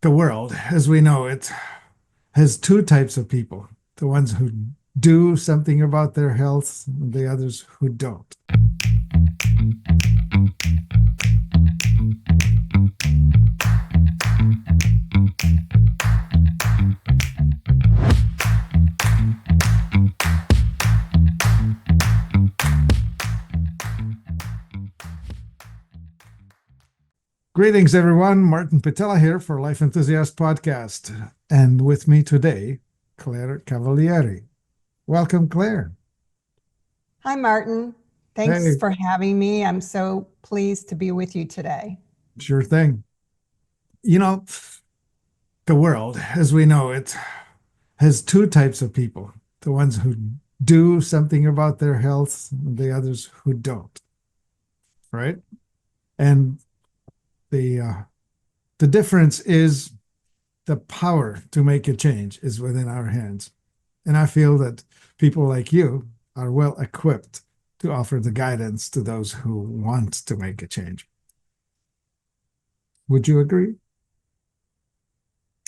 The world, as we know it, has two types of people: the ones who do something about their health, and the others who don't. Greetings, everyone. Martin Pytela here for Life Enthusiast Podcast. And with me today, Claire Cavalieri. Welcome, Claire. Hi, Martin. Thanks Hey, for having me. I'm so pleased to be with you today. sure thing. You know, the world, as we know it, has two types of people: the ones who do something about their health, and the others who don't, right? And the uh, the difference is the power to make a change is within our hands. And I feel that people like you are well equipped to offer the guidance to those who want to make a change. Would you agree?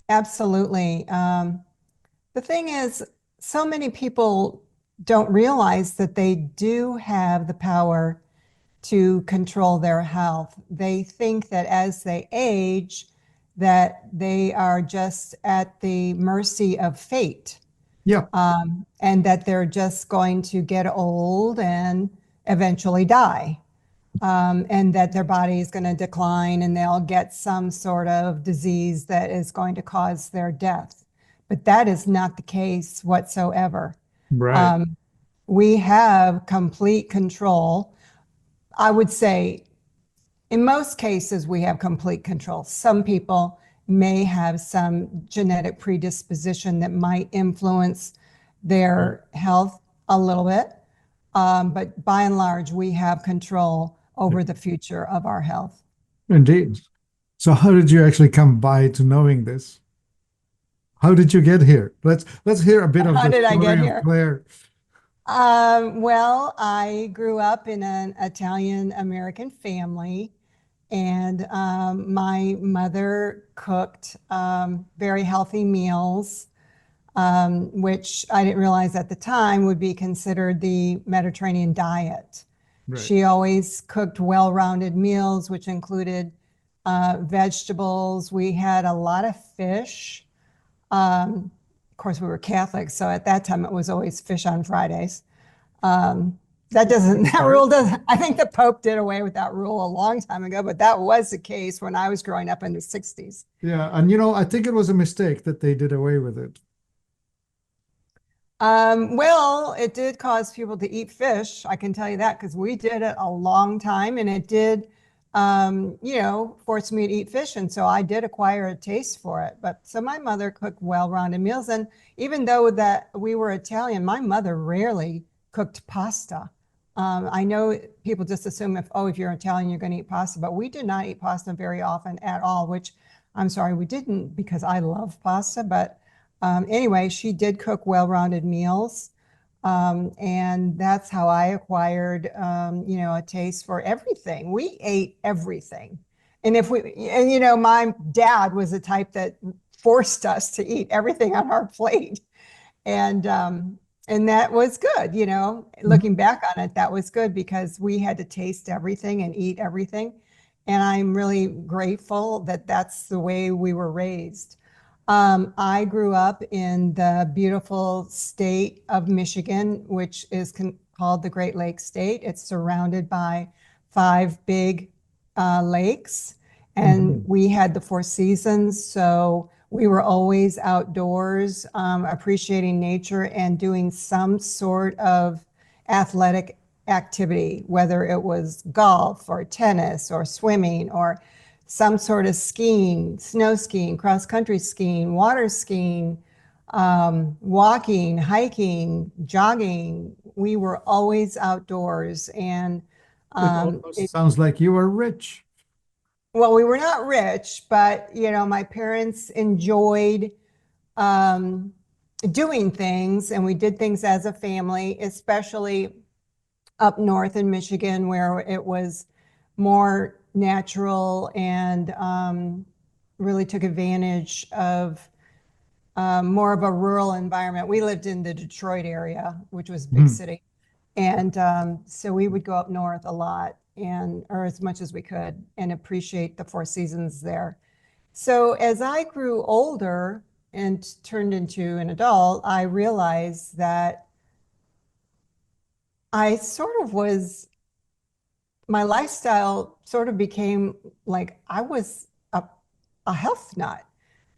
Absolutely. The thing is, so many people don't realize that they do have the power to control their health. They think that as they age, that they are just at the mercy of fate, Yeah, and that they're just going to get old and eventually die. And that their body is going to decline and they'll get some sort of disease that is going to cause their death. But that is not the case whatsoever. right. Um, we have complete control. I would say in most cases, we have complete control. Some people may have some genetic predisposition that might influence their health a little bit. But by and large, we have control over the future of our health. Indeed. So how did you actually come by to knowing this? How did you get here? Let's hear a bit of How the did I get story of here? Claire. Well, I grew up in an Italian American family, and my mother cooked very healthy meals, which I didn't realize at the time would be considered the Mediterranean diet. Right. She always cooked well-rounded meals, which included vegetables. We had a lot of fish. Of course, we were Catholic, so at that time it was always fish on Fridays. Um, that Start. rule doesn't, I think the Pope did away with that rule a long time ago, but that was the case when I was growing up in the 60s. Yeah, and I think it was a mistake that they did away with it. Well, it did cause people to eat fish. I can tell you that because we did it a long time and it did, force me to eat fish. And so I did acquire a taste for it. But so my mother cooked well-rounded meals. And even though that we were Italian, my mother rarely cooked pasta. I know people just assume if you're Italian, you're going to eat pasta, but we did not eat pasta very often at all, which I'm sorry, we didn't because I love pasta, but anyway, she did cook well-rounded meals. And that's how I acquired, a taste for everything. We ate everything. My dad was the type that forced us to eat everything on our plate. And, and that was good, looking back on it, that was good because we had to taste everything and eat everything. And I'm really grateful that that's the way we were raised. I grew up in the beautiful state of Michigan, which is called the Great Lakes State. It's surrounded by five big lakes, and Mhm. we had the four seasons. So we were always outdoors, appreciating nature and doing some sort of athletic activity, whether it was golf or tennis or swimming or some sort of skiing, snow skiing, cross country skiing, water skiing, walking, hiking, jogging. We were always outdoors. And It um, almost it, sounds like you were rich. well, we were not rich, but my parents enjoyed um, doing things, and we did things as a family, especially up north in Michigan, where it was more natural and really took advantage of more of a rural environment. We lived in the Detroit area, which was a big Mhm. city. And so we would go up north a lot and or as much as we could and appreciate the four seasons there. So as I grew older and turned into an adult, I realized that I sort of was my lifestyle sort of became like I was a health nut.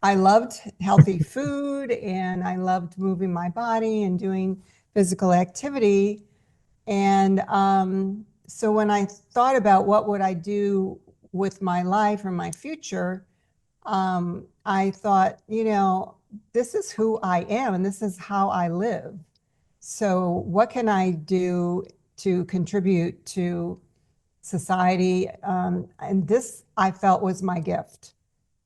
I loved healthy food and I loved moving my body and doing physical activity. And so when I thought about what would I do with my life or my future, I thought, this is who I am and this is how I live. So what can I do to contribute to society? And this I felt was my gift.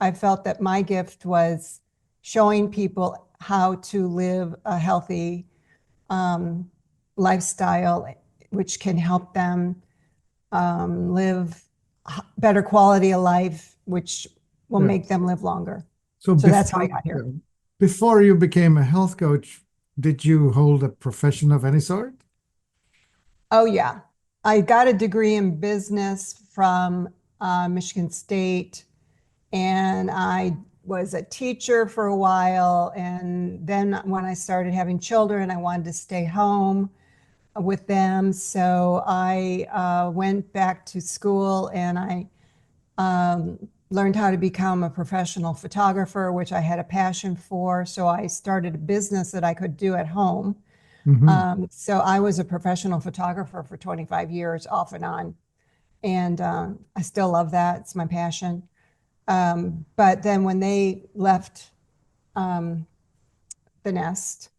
I felt that my gift was showing people how to live a healthy um, lifestyle, which can help them live better quality of life, which will Yeah. make them live longer. So So that's how I got here. before you became a health coach, did you hold a profession of any sort? Oh, yeah. I got a degree in business from Michigan State, and I was a teacher for a while. And then when I started having children, I wanted to stay home with them. So I went back to school and I learned how to become a professional photographer, which I had a passion for. So I started a business that I could do at home. Hmm. So I was a professional photographer for 25 years off and on. And I still love that. It's my passion. But then when they left um, the nest,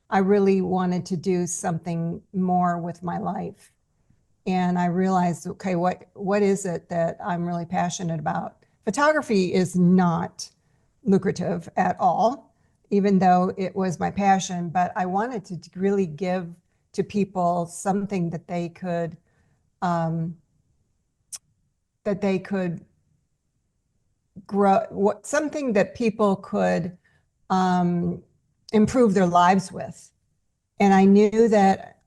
I really wanted to do something more with my life. And I realized, okay, what is it that I'm really passionate about? Photography is not lucrative at all, even though it was my passion, but I wanted to really give to people something um, that they could grow, something that people could um, improve their lives with. And I knew that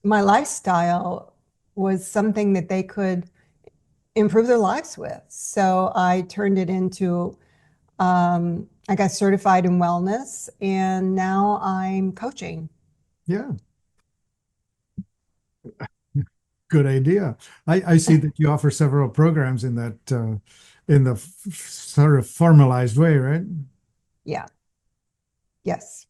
my lifestyle was something that they could improve their lives with. So I turned it into, I got certified in wellness and now I'm coaching. Yeah, good idea. I see that you offer several programs in that in the sort of formalized way, right? Yeah. Yes.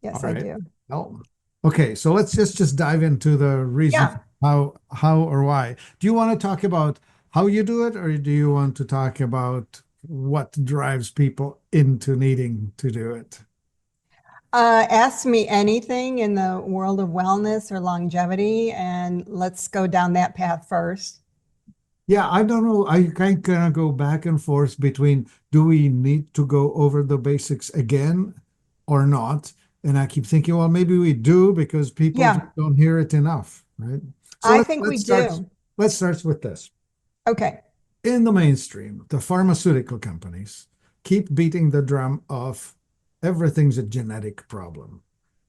All Yes, I right. do. Well, okay, so let's just dive into the reasons Yeah. how or why. Do you want to talk about how you do it, or do you want to talk about what drives people into needing to do it? Ask me anything in the world of wellness or longevity, and let's go down that path first. Yeah, I don't know. I kind of go back and forth between do we need to go over the basics again or not? And I keep thinking, well, maybe we do because people just Yeah, don't hear it enough, right? So I let's think we let's start do. let's start with this. Okay. In the mainstream, the pharmaceutical companies keep beating the drum of everything's a genetic problem.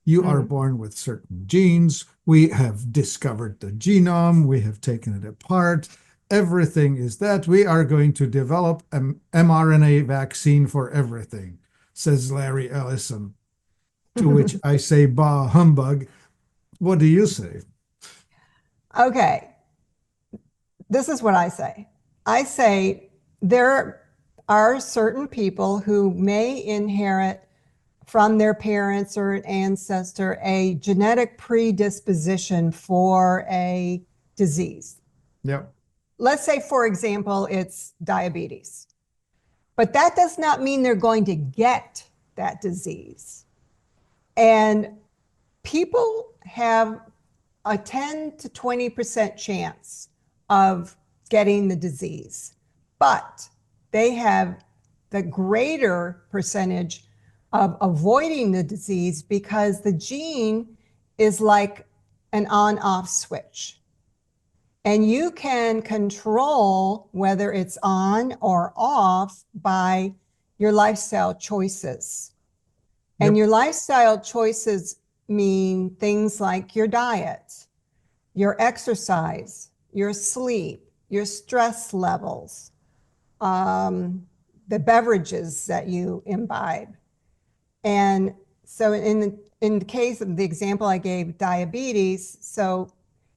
You are Mm. born with certain genes. We have discovered the genome. We have taken it apart. Everything is that. We are going to develop an mRNA vaccine for everything, says Larry Ellison. To which I say, bah, humbug. What do you say? Okay. This is what I say. I say there are certain people who may inherit from their parents or an ancestor a genetic predisposition for a disease. Yep. Let's say, for example, it's diabetes, but that does not mean they're going to get that disease. And people have a 10 to 20% chance of getting the disease, but they have the greater percentage of avoiding the disease because the gene is like an on off switch. And you can control whether it's on or off by your lifestyle choices. And Yep. your lifestyle choices mean things like your diet, your exercise, your sleep, your stress levels, the beverages that you imbibe. And so in the case of the example I gave, diabetes, so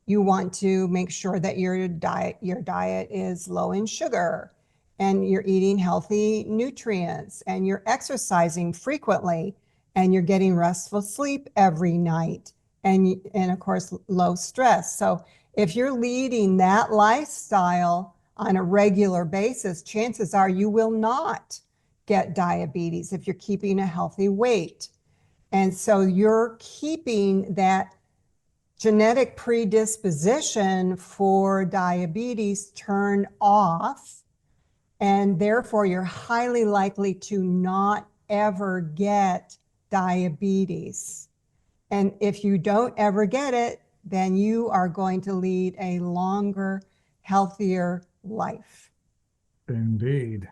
you want to make sure that your diet is low in sugar and you're eating healthy nutrients and you're exercising frequently and you're getting restful sleep every night and of course low stress. So if you're leading that lifestyle on a regular basis, chances are you will not get diabetes if you're keeping a healthy weight. And so you're keeping that genetic predisposition for diabetes turned off, and therefore you're highly likely to not ever get diabetes. And if you don't ever get it, then you are going to lead a longer, healthier life. Indeed.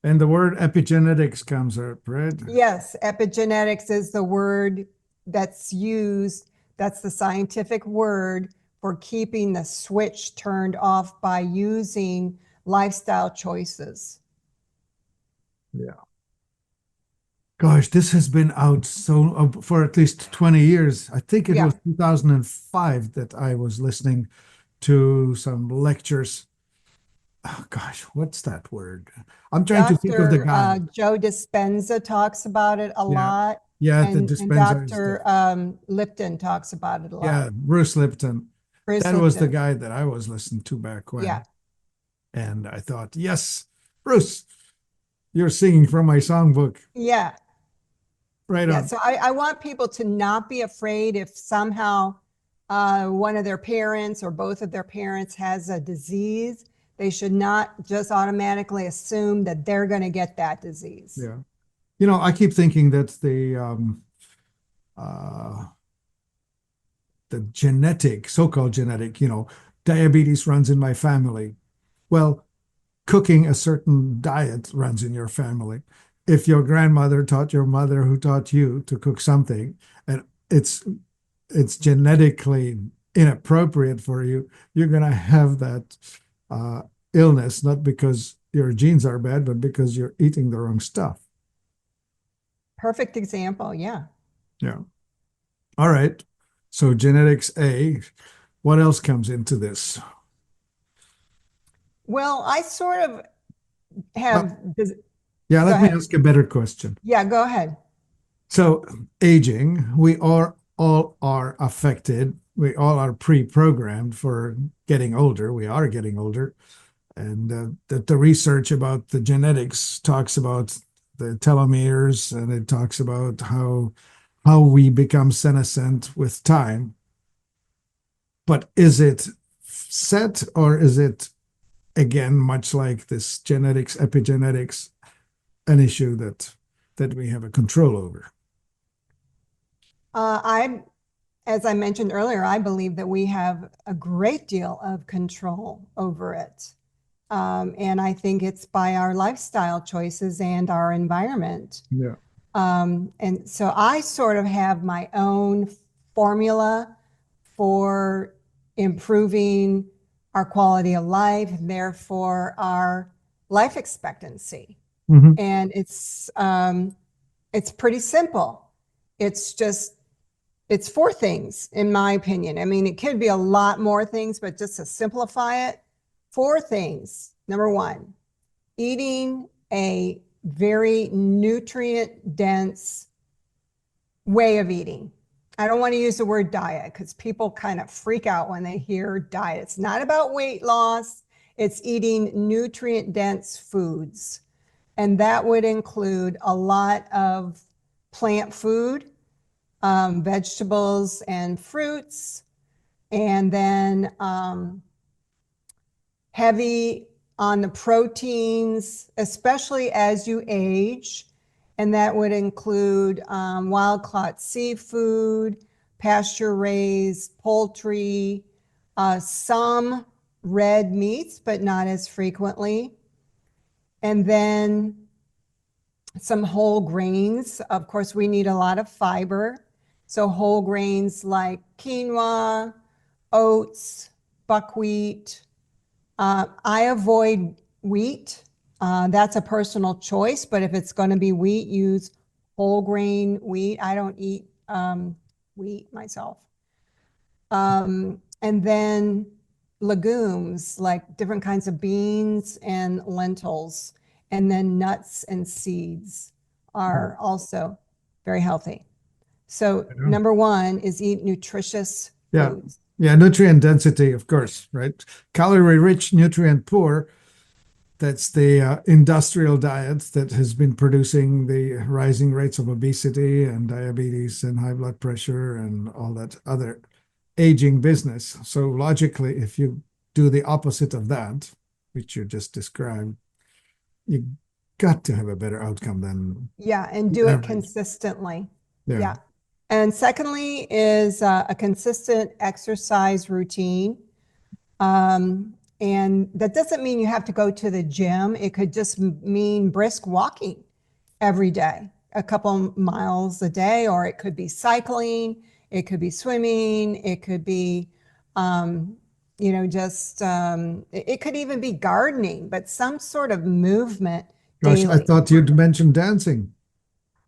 And the word epigenetics comes up, right? Yes, epigenetics is the word that's used. That's the scientific word for keeping the switch turned off by using lifestyle choices. Yeah. Gosh, this has been out so for at least 20 years. I think it Yeah. was 2005 that I was listening to some lectures. Oh, gosh, what's that word? I'm trying to think of the Dr. guy. Joe Dispenza talks about it a Yeah. lot, Yeah, the and dispenser is the, Dr. Lipton talks about it a lot. yeah, Bruce Lipton. Bruce That was the Lipton. guy that I was listening to back Yeah. when. And I thought, yes, Bruce, you're singing from my songbook. Yeah. Right Yeah, on. so I want people to not be afraid if somehow one of their parents or both of their parents has a disease. They should not just automatically assume that they're going to get that disease. Yeah. I keep thinking that uh, the genetic, so-called genetic, diabetes runs in my family. Well, cooking a certain diet runs in your family. If your grandmother taught your mother who taught you to cook something, and it's genetically inappropriate for you, you're gonna have that uh, illness, not because your genes are bad, but because you're eating the wrong stuff. Perfect example. Yeah. Yeah. All right. So genetics A. What else comes into this? Well, I sort of Well, have, yeah, go let me ahead. ask a better question. Yeah, go ahead. So aging, we all are affected. We all are pre-programmed for getting older. We are getting older. And the research about the genetics talks about the telomeres, and it talks about how we become senescent with time. But is it set, or is it again much like this genetics, epigenetics, an issue that we have a control over? I As I mentioned earlier, I believe that we have a great deal of control over it. And I think it's by our lifestyle choices and our environment. Yeah. And so I sort of have my own formula for improving our quality of life, and therefore our life expectancy. Mhm. And it's pretty simple. It's just it's four things, in my opinion. I mean, it could be a lot more things, but just to simplify it, four things. Number one, eating a very nutrient dense way of eating. I don't want to use the word diet because people kind of freak out when they hear diet. It's not about weight loss, it's eating nutrient dense foods. And that would include a lot of plant food, vegetables and fruits, and then heavy on the proteins, especially as you age. And that would include wild caught seafood, pasture raised poultry, some red meats, but not as frequently. And then some whole grains. Of course, we need a lot of fiber. So whole grains like quinoa, oats, buckwheat. I avoid wheat. That's a personal choice, but if it's going to be wheat, use whole grain wheat. I don't eat wheat myself. And then legumes like different kinds of beans and lentils, and then nuts and seeds are also very healthy. So Yeah. number one is eat nutritious Yeah. foods. Yeah. Nutrient density, of course, right? Calorie rich, nutrient poor. That's the industrial diet that has been producing the rising rates of obesity and diabetes and high blood pressure and all that other aging business. So logically, if you do the opposite of that, which you just described, you got to have a better outcome than Yeah, and the do it average. consistently. Yeah. Yeah. And secondly is a consistent exercise routine. And that doesn't mean you have to go to the gym. It could just mean brisk walking every day, a couple miles a day, or it could be cycling, it could be swimming, it could be, just, it could even be gardening, but some sort of movement Gosh, I daily. thought you'd mentioned dancing.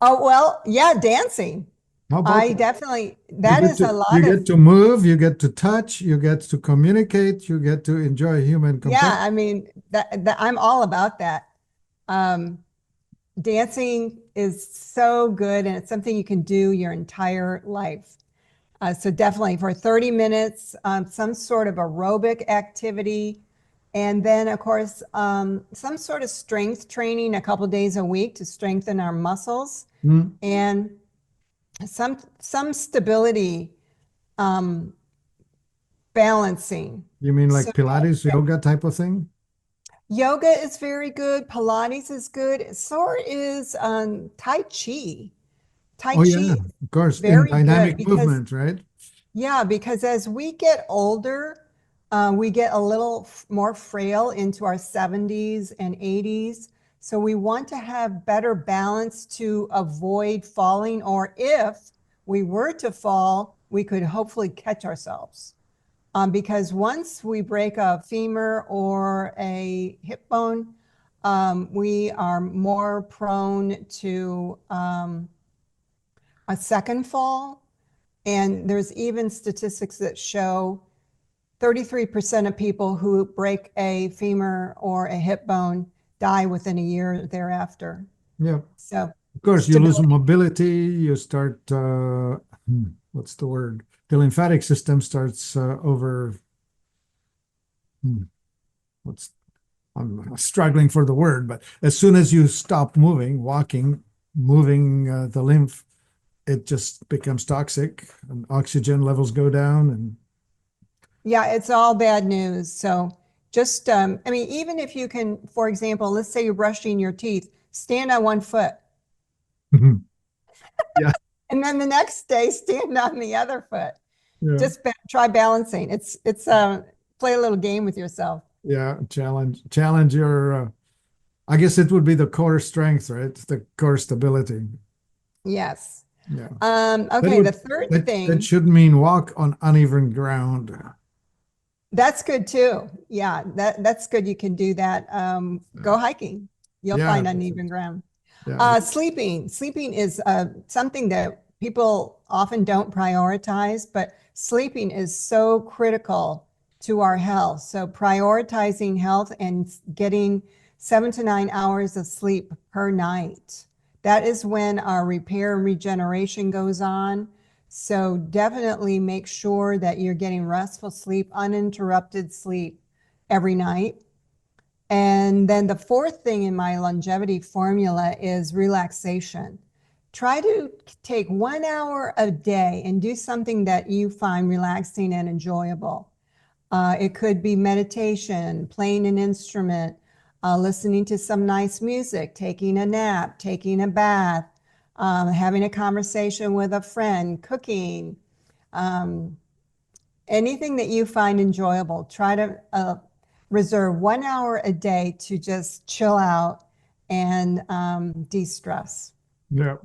Oh, well, yeah, dancing. How about I that? definitely, that is a You lot of, get to move, you get to touch, you get to communicate, you get to enjoy human yeah, company. I mean, that I'm all about that. Um, Dancing is so good and it's something you can do your entire life. So definitely for 30 minutes, some sort of aerobic activity. And then of course, some sort of strength training a couple days a week to strengthen our muscles Hmm? and some stability, um, balancing. You mean So like Pilates, yoga type of thing? yoga is very good. Pilates is good. So is Tai Chi. Tai Oh, Chi yeah, is of course, in very good dynamic because, movement, right? yeah, because as we get older, we get a little more frail into our 70s and 80s. So we want to have better balance to avoid falling, or if we were to fall, we could hopefully catch ourselves. Because once we break a femur or a hip bone, we are more prone to a second fall. And there's even statistics that show 33% of people who break a femur or a hip bone die within a year thereafter. Yeah. So Of course, you lose stability. mobility, you start, what's the word? The lymphatic system starts hmm, what's, I'm struggling for the word, but as soon as you stop moving, walking, moving the lymph, it just becomes toxic and oxygen levels go down. And Yeah, it's all bad news. So just, I mean, even if you can, for example, let's say you're brushing your teeth, stand on one foot. yeah, And then the next day, stand on the other foot. yeah, Just try balancing. Play a little game with yourself. yeah. Challenge your, I guess it would be the core strength, right? The core stability. Yes. Yeah. That Okay, the would third that thing, should mean walk on uneven ground. that's good too. Yeah, that's good. You can do that. Go hiking. You'll Yeah, find that's it. uneven ground. Yeah. Sleeping is something that people often don't prioritize, but sleeping is so critical to our health. So prioritizing health and getting 7 to 9 hours of sleep per night. That is when our repair and regeneration goes on. So definitely make sure that you're getting restful sleep, uninterrupted sleep every night. And then the fourth thing in my longevity formula is relaxation. Try to take 1 hour a day and do something that you find relaxing and enjoyable. It could be meditation, playing an instrument, listening to some nice music, taking a nap, taking a bath, having a conversation with a friend, cooking, um, anything that you find enjoyable. Try to reserve 1 hour a day to just chill out and de-stress. Yeah.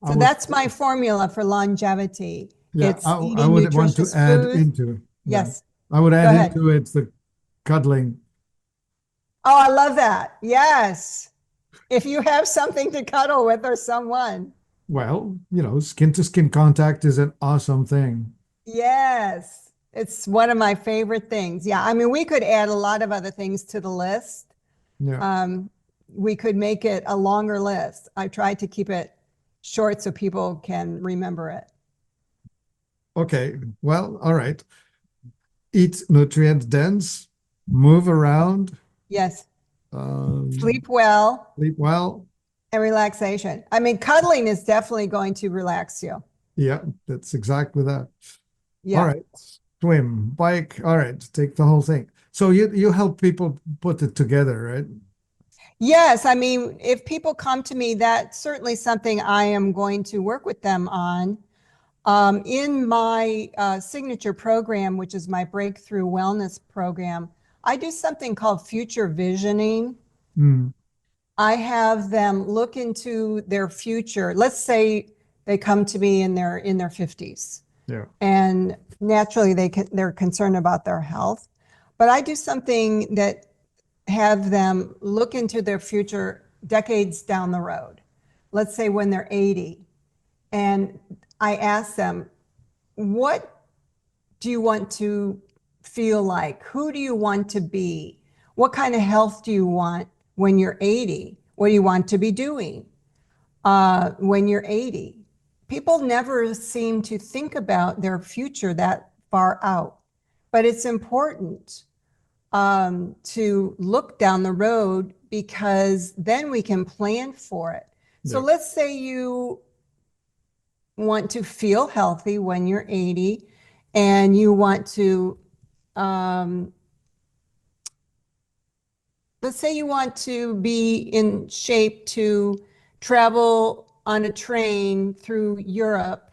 I So would, that's my formula for longevity. yeah, It's I eating would want to nutritious add foods. into, yeah, Yes, I would go add ahead. into it the cuddling. Oh, I love that. Yes. If you have something to cuddle with or someone. Well, skin to skin contact is an awesome thing. Yes. It's one of my favorite things. Yeah. I mean, we could add a lot of other things to the list. Yeah. Um, we could make it a longer list. I tried to keep it short so people can remember it. Okay. Well, all right. Eat nutrient dense, move around, Yes. um, Sleep well sleep well. and relaxation. I mean, cuddling is definitely going to relax you. Yeah, that's exactly that. All Yeah. right. Swim, bike. All right. Take the whole thing. So you help people put it together, right? Yes, I mean, if people come to me, that's certainly something I am going to work with them on. In my signature program, which is my breakthrough wellness program, I do something called future visioning. Mm, I have them look into their future. Let's say they come to me and they're in their 50s, yeah. and naturally they're concerned about their health. But I do something that have them look into their future decades down the road. Let's say when they're 80, and I ask them, what do you want to feel like? Who do you want to be? What kind of health do you want when you're 80? What do you want to be doing when you're 80? People never seem to think about their future that far out, but it's important to look down the road because then we can plan for it. So Yeah. let's say you want to feel healthy when you're 80 and you want to, um, let's say you want to be in shape to travel on a train through Europe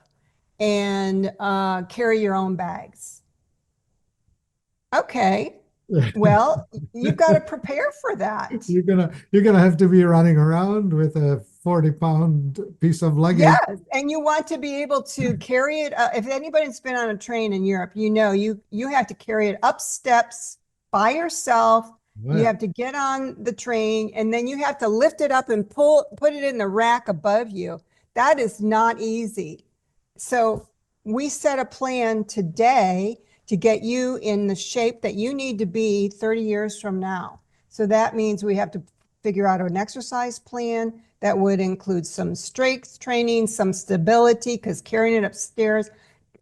and carry your own bags. Okay. Well, you've got to prepare for that. You're gonna have to be running around with a 40-pound piece of luggage. Yes, and you want to be able to carry it. If anybody's been on a train in Europe, you have to carry it up steps by yourself. You Wow. have to get on the train, and then you have to lift it up and put it in the rack above you. That is not easy. So we set a plan today to get you in the shape that you need to be 30 years from now. So that means we have to figure out an exercise plan that would include some strength training, some stability, because carrying it upstairs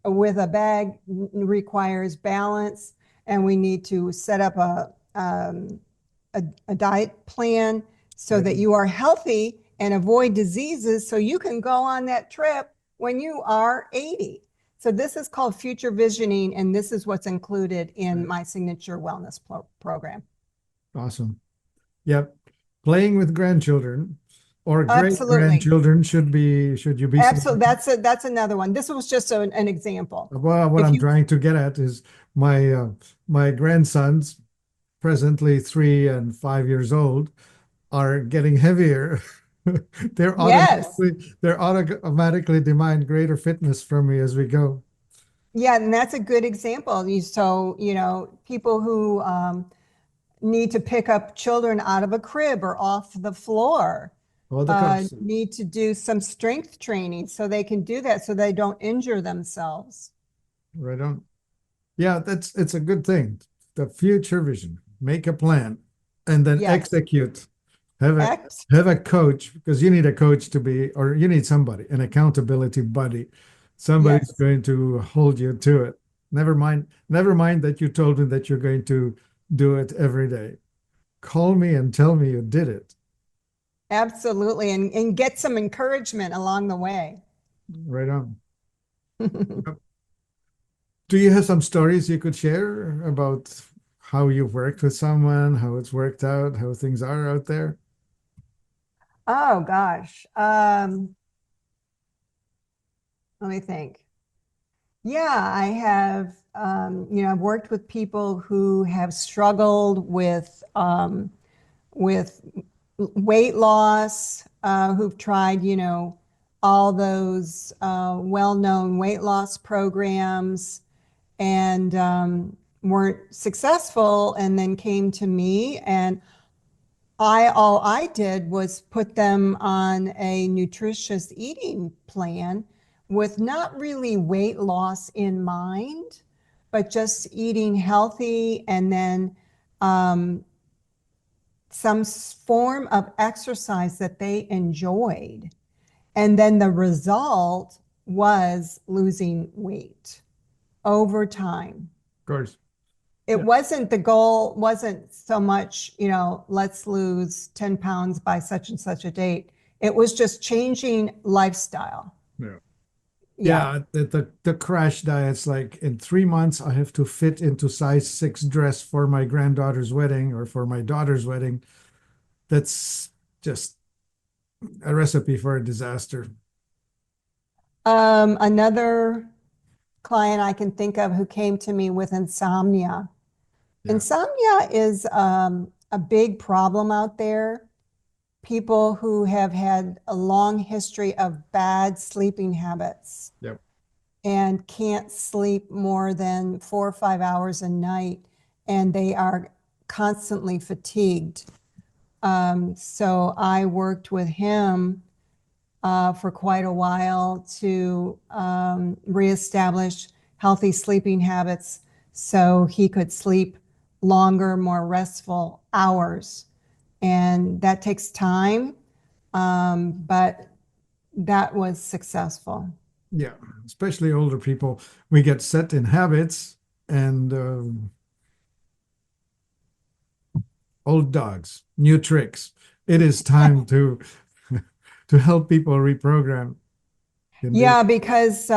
with a bag requires balance. And we need to set up a diet plan so Right that on. you are healthy and avoid diseases so you can go on that trip when you are 80. So this is called future visioning, and this is what's included in Right. my signature wellness program. Awesome. Yep. Playing with grandchildren or great Absolutely. grandchildren should you be so Absolutely. That's another one. This was just an example. well, what If I'm you, trying to get at is my grandsons, presently 3 and 5 years old, are getting heavier. They're yes. automatically demand greater fitness from me as we go. Yeah, and that's a good example. So, people who need to pick up children out of a crib or off the floor All the cups. need to do some strength training so they can do that so they don't injure themselves. Right on. Yeah, it's a good thing. The future vision. Make a plan and then Yes. execute. Have a X. have a coach because you need a coach to be, or you need somebody, an accountability buddy. Somebody's Yes. going to hold you to it. Never mind that you told me that you're going to do it every day. Call me and tell me you did it. Absolutely. And get some encouragement along the way. Right on. Do you have some stories you could share about how you've worked with someone, how it's worked out, how things are out there? Oh gosh. Let me think. Yeah, I have, I've worked with people who have struggled with weight loss, who've tried, all those well-known weight loss programs and weren't successful, and then came to me, and all I did was put them on a nutritious eating plan with not really weight loss in mind, but just eating healthy and then um, some form of exercise that they enjoyed. And then the result was losing weight over time. Of course. It Yeah. wasn't the goal, wasn't so much, let's lose 10 pounds by such and such a date. It was just changing lifestyle. Yeah. Yeah. Yeah, the crash diet's like in 3 months I have to fit into size 6 dress for my granddaughter's wedding or for my daughter's wedding. That's just a recipe for a disaster. Another client I can think of who came to me with insomnia. Yeah. Insomnia is a big problem out there. People who have had a long history of bad sleeping habits Yep. and can't sleep more than 4 or 5 hours a night, and they are constantly fatigued. So I worked with him for quite a while to reestablish healthy sleeping habits so he could sleep longer, more restful hours. And that takes time, but that was successful. Yeah. Especially older people, we get set in habits and old dogs, new tricks. It is time to to help people reprogram. And they, Yeah, because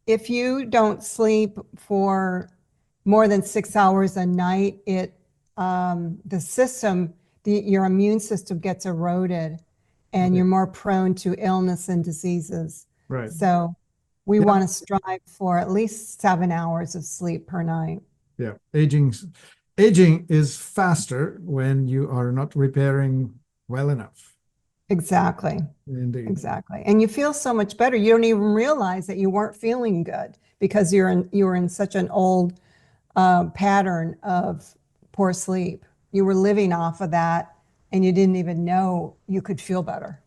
if you don't sleep for more than 6 hours a night, the system, your immune system gets eroded, and right, you're more prone to illness and diseases. right. So we Yeah, want to strive for at least 7 hours of sleep per night. yeah. Aging is faster when you are not repairing well enough. Exactly. Indeed. Exactly. And you feel so much better. You don't even realize that you weren't feeling good because you were in such an old pattern of poor sleep. You were living off of that and you didn't even know you could feel better.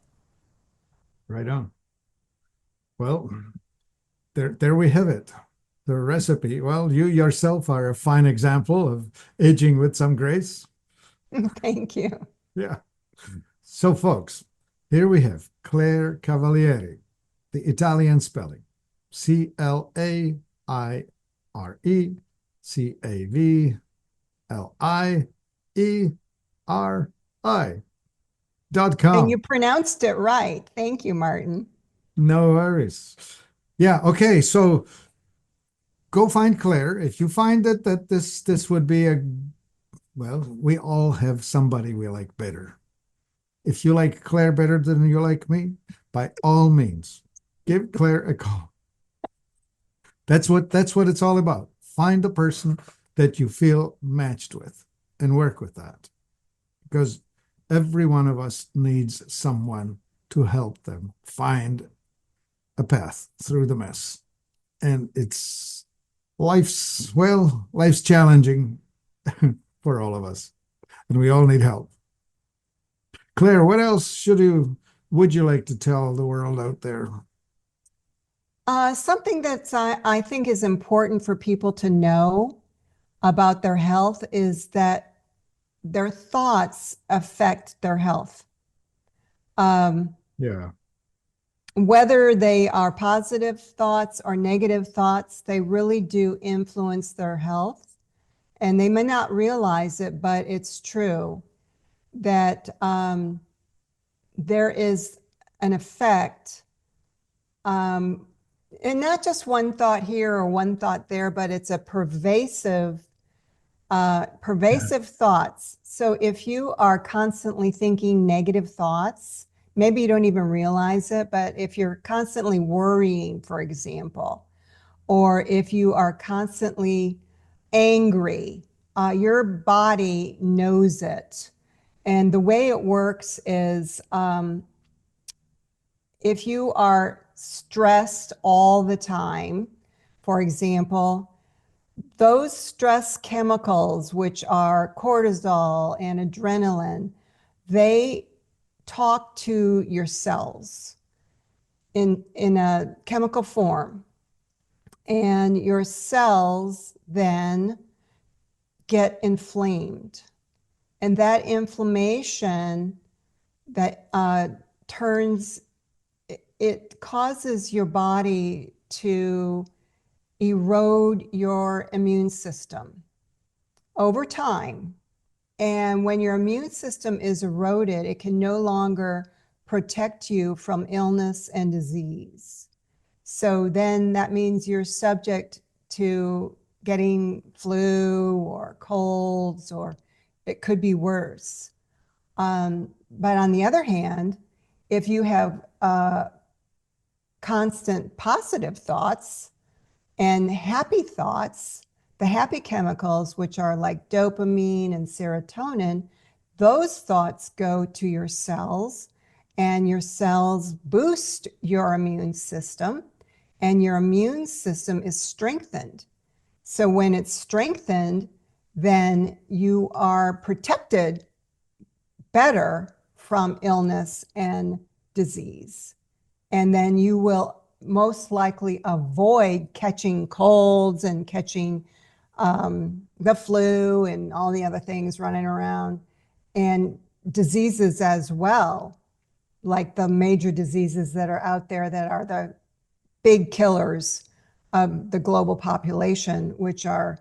Right on. Well, there we have it. The recipe. Well, you yourself are a fine example of aging with some grace. Thank you. Yeah. So, folks, here we have Claire Cavalieri, the Italian spelling And you CLAIRECavalieri.com. pronounced it right. Thank you, Martin. No worries. Yeah, okay. So go find Claire. If you find that this would be a well, we all have somebody we like better. If you like Claire better than you like me, by all means, give Claire a call. That's what it's all about. Find the person that you feel matched with and work with that. Because every one of us needs someone to help them find a path through the mess. And it's life's challenging for all of us. And we all need help. Claire, what else would you like to tell the world out there? Something that I think is important for people to know about their health is that their thoughts affect their health. Um, Yeah. whether they are positive thoughts or negative thoughts, they really do influence their health. And they may not realize it, but it's true that there is an effect, and not just one thought here or one thought there, but it's a Yeah. pervasive thoughts. So if you are constantly thinking negative thoughts, maybe you don't even realize it, but if you're constantly worrying, for example, or if you are constantly angry, your body knows it. And the way it works is if you are stressed all the time, for example, those stress chemicals, which are cortisol and adrenaline, they talk to your cells in a chemical form. And your cells then get inflamed. And that inflammation that turns, it causes your body to erode your immune system over time. And when your immune system is eroded, it can no longer protect you from illness and disease. So then that means you're subject to getting flu or colds, or it could be worse. But on the other hand, if you have constant positive thoughts and happy thoughts, the happy chemicals, which are like dopamine and serotonin, those thoughts go to your cells, and your cells boost your immune system, and your immune system is strengthened. So when it's strengthened, then you are protected better from illness and disease. And then you will most likely avoid catching colds and catching the flu and all the other things running around, and diseases as well, like the major diseases that are out there that are the big killers of the global population, which are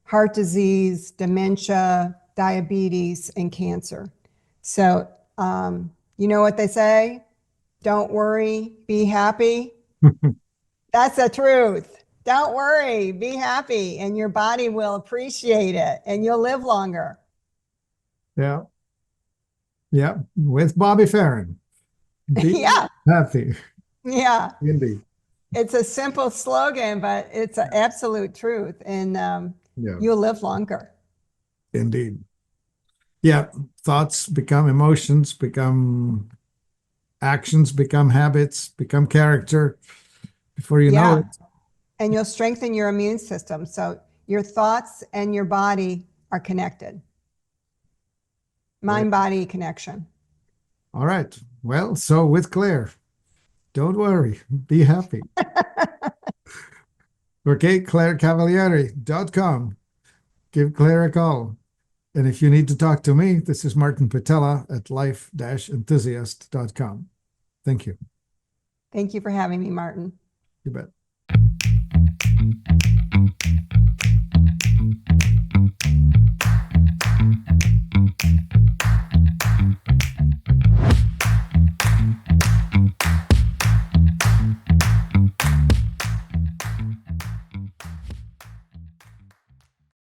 heart disease, dementia, diabetes, and cancer. So, you know what they say? Don't worry, be happy. That's the truth. Don't worry, be happy, and your body will appreciate it, and you'll live longer. Yeah. Yeah. With Bobby Farron. Be Yeah, happy. yeah. Indeed. It's a simple slogan, but it's an absolute truth, and Yeah. you'll live longer. Indeed. Yeah. Thoughts become emotions, become actions, become habits, become character. Before you know Yeah, it. and you'll strengthen your immune system. So your thoughts and your body are connected. Mind-body connection. All right. Well, so with Claire, don't worry, be happy. Okay, ClaireCavalieri.com. Give Claire a call. And if you need to talk to me, this is Martin Pytela at life-enthusiast.com. Thank you. Thank you for having me, Martin. You bet.